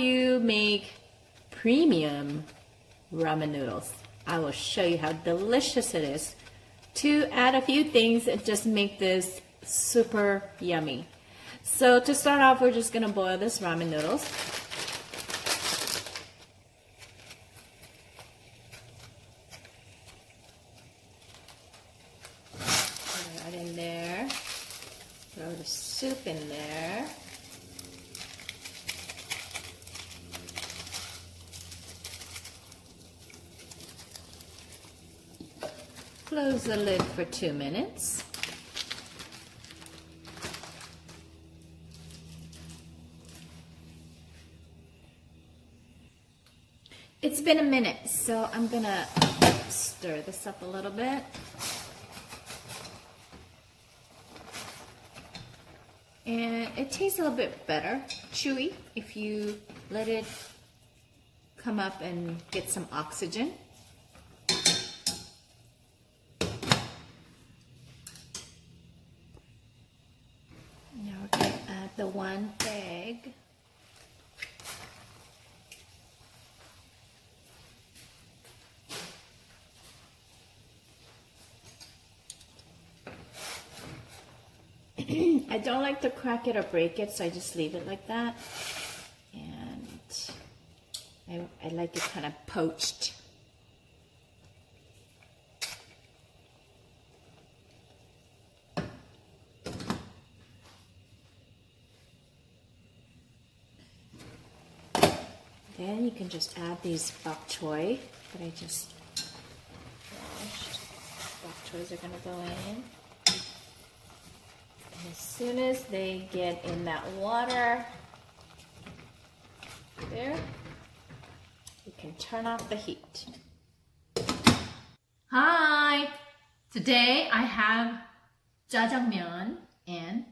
you make premium ramen noodles. I will show you how delicious it is to add a few things and just make this super yummy. So to start off, we're just gonna boil this ramen noodles. Put it right in there. Throw the soup in there. Close the lid for 2 minutes. It's been a minute, so I'm gonna stir this up a little bit. And it tastes a little bit better, chewy, if you let it come up and get some oxygen. Now we're going to add the 1 egg. I don't like to crack it or break it, so I just leave it like that. And I like it kind of poached. Then you can just add these bok choy that I just washed. Bok choys are going to go in. As soon as they get in that water, there, you can turn off the heat. Hi! Today I have jjajangmyeon and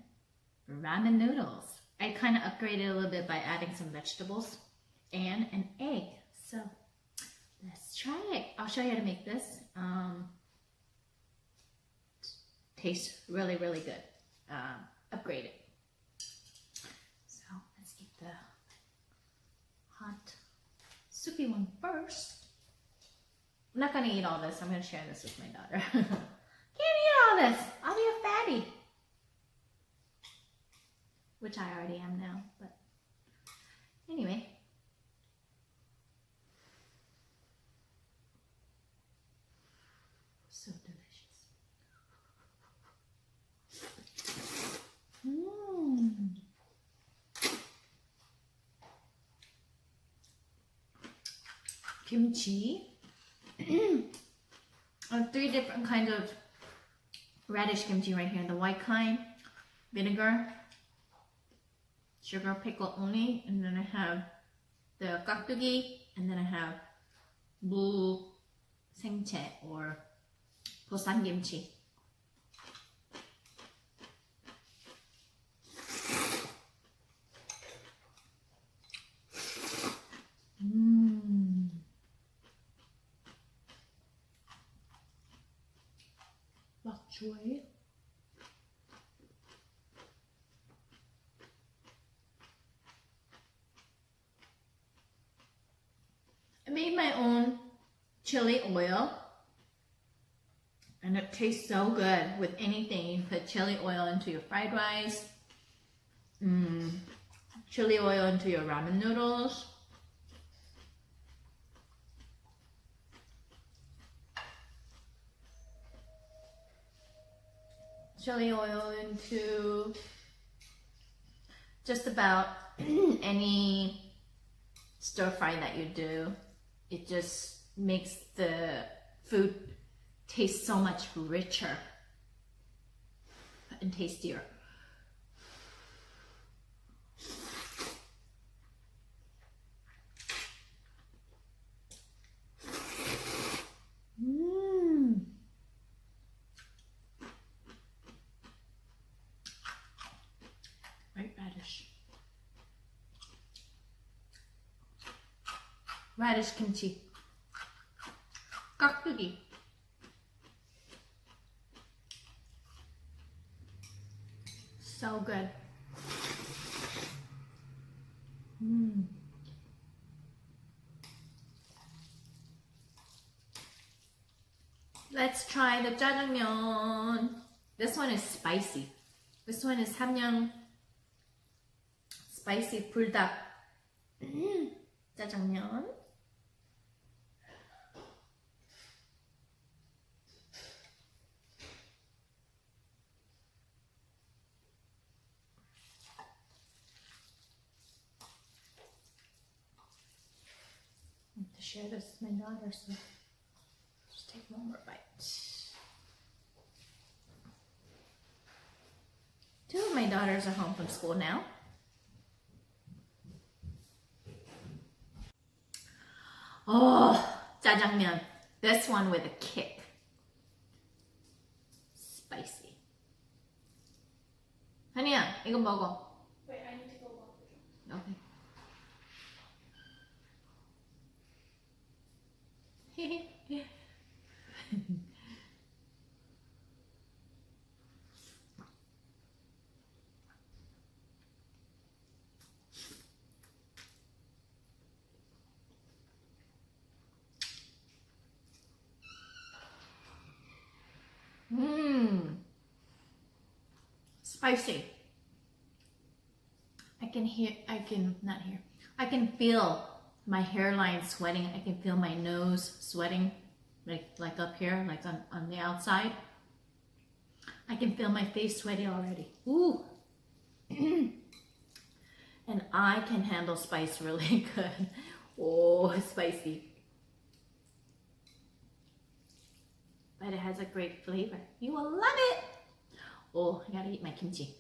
ramen noodles. I kind of upgraded a little bit by adding some vegetables and an egg. So let's try it. I'll show you how to make this. Tastes really, really good. Upgrade it. So let's get the hot soupy one first. I'm not gonna eat all this. I'm gonna share this with my daughter. Can't eat all this. I'll be a fatty. Which I already am now, but anyway. So delicious. Kimchi. 3 different kinds of radish kimchi right here. The white kind, vinegar, sugar, pickle only, and then I have the 깍두기, and then I have 무 생채 or 보쌈 kimchi. Bok choy. I made my own chili oil, and it tastes so good with anything. You can put chili oil into your fried rice, chili oil into your ramen noodles. Chili oil into just about any stir fry that you do. It just makes the food taste so much richer and tastier. Radish kimchi, 깍두기, so good. try the jjajangmyeon. This one is spicy. This one is samyang spicy 불닭 jjajangmyeon. To share this with my daughter, so just take one more bite. Two of my daughters are home from school now. Oh, jjajangmyeon. This one with a kick. Spicy. Hania, 이거 먹어. Wait, I need to go walk the dog. Okay. Spicy. I can feel my hairline sweating. I can feel my nose sweating, like up here, like on the outside. I can feel my face sweaty already. Ooh. And I can handle spice really good. Oh, it's spicy. But it has a great flavor. You will love it. Oh, I gotta eat my kimchi.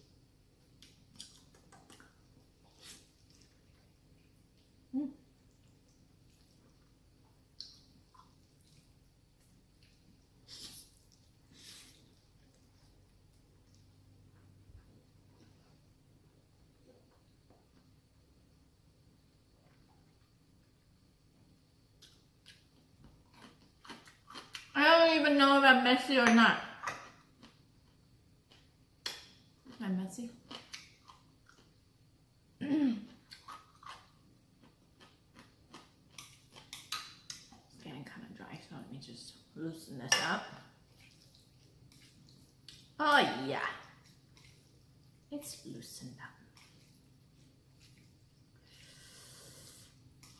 I don't even know if I'm messy or not. I'm messy. It's getting kind of dry, so let me just loosen this up. Oh yeah, it's loosened up.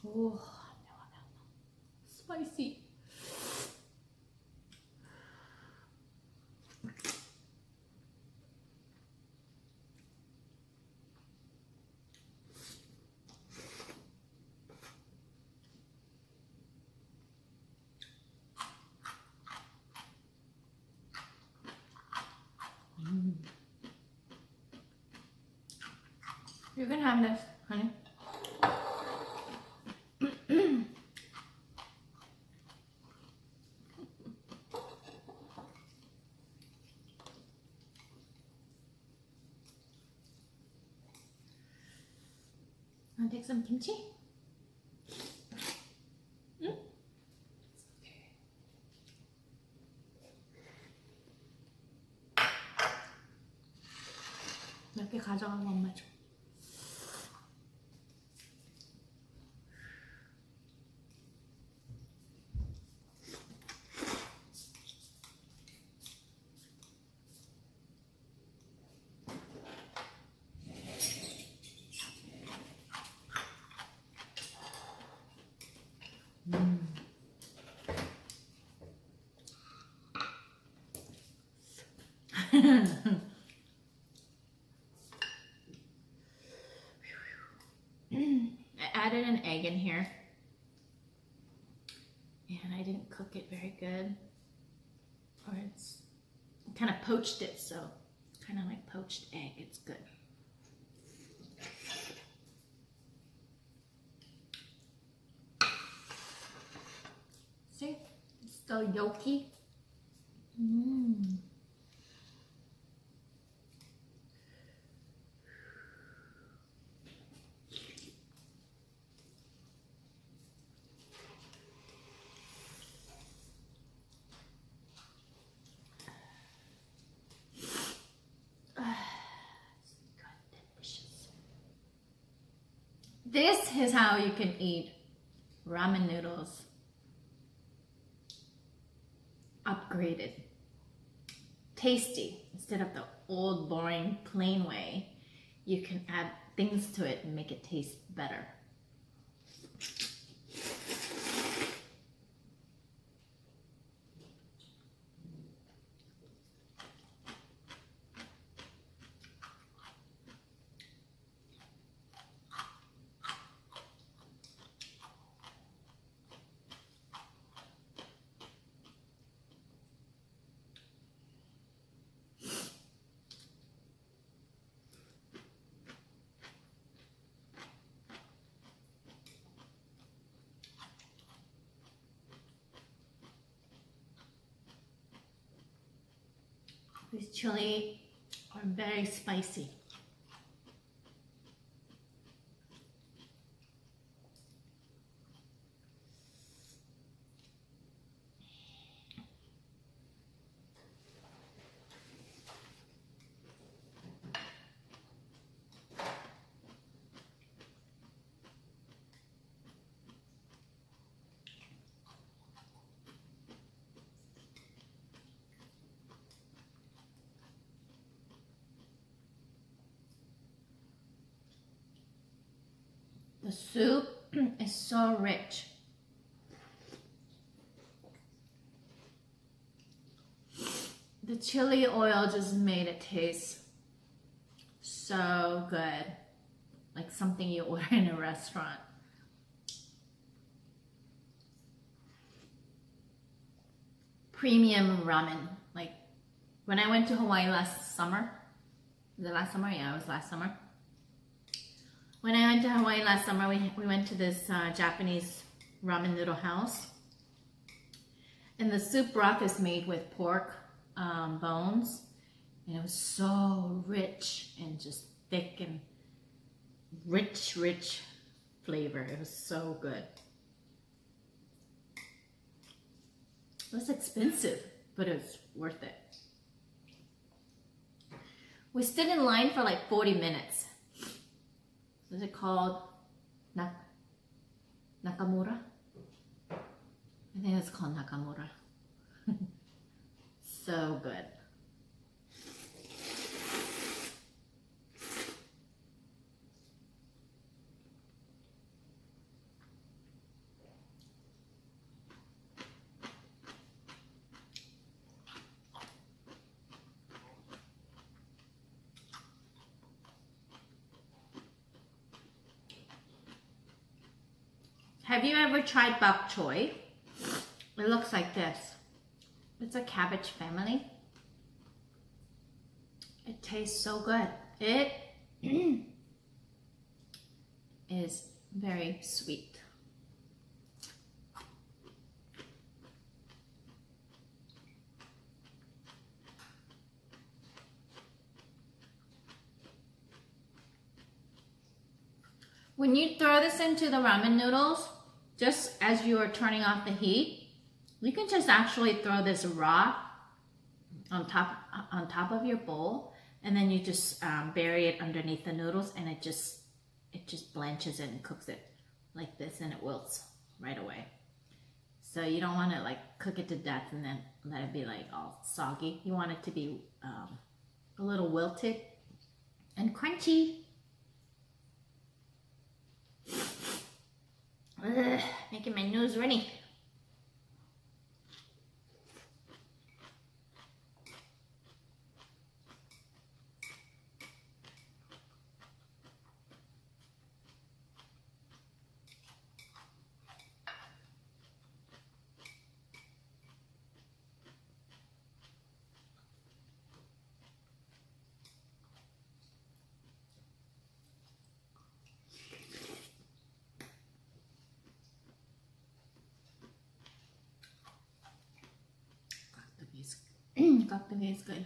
Oh, spicy. You can have this, honey. Want to take some kimchi? 몇 개 가져가고 엄마 줘. I added an egg in here, and I didn't cook it very good, or it's kind of poached it, so it's kind of like poached egg. It's good. See, it's still yolky. This is how you can eat ramen noodles upgraded. tasty. Instead of the old, boring, plain way, you can add things to it and make it taste better. This chili are very spicy. The soup is so rich. The chili oil just made it taste so good. Like something you order in a restaurant. Premium ramen. Like when I went to Hawaii last summer. Was it last summer? Yeah, it was last summer. When I went to Hawaii last summer, we went to this Japanese ramen noodle house. And the soup broth is made with pork bones. And it was so rich and just thick and rich flavor. It was so good. It was expensive, but it was worth it. We stood in line for like 40 minutes. Is it called Nakamura? I think it's called Nakamura. So good. Have you ever tried bok choy? It looks like this. It's a cabbage family. It tastes so good. It is very sweet. When you throw this into the ramen noodles, just as you are turning off the heat, you can just actually throw this raw on top of your bowl, and then you just bury it underneath the noodles, and it just blanches it and cooks it like this, and it wilts right away. So you don't want to like cook it to death and then let it be like all soggy. You want it to be a little wilted and crunchy. Ugh, making my nose runny. Kaktugi is good.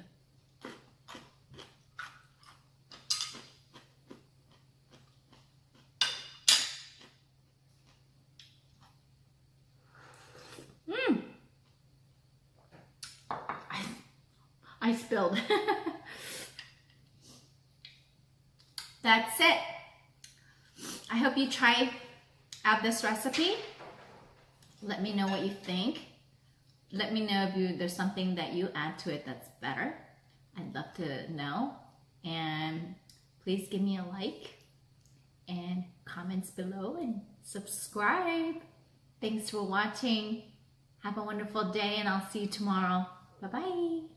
I spilled. That's it. I hope you try out this recipe. Let me know what you think. Let me know if there's something that you add to it that's better. I'd love to know. And please give me a like and comments below and subscribe. Thanks for watching. Have a wonderful day and I'll see you tomorrow. Bye-bye.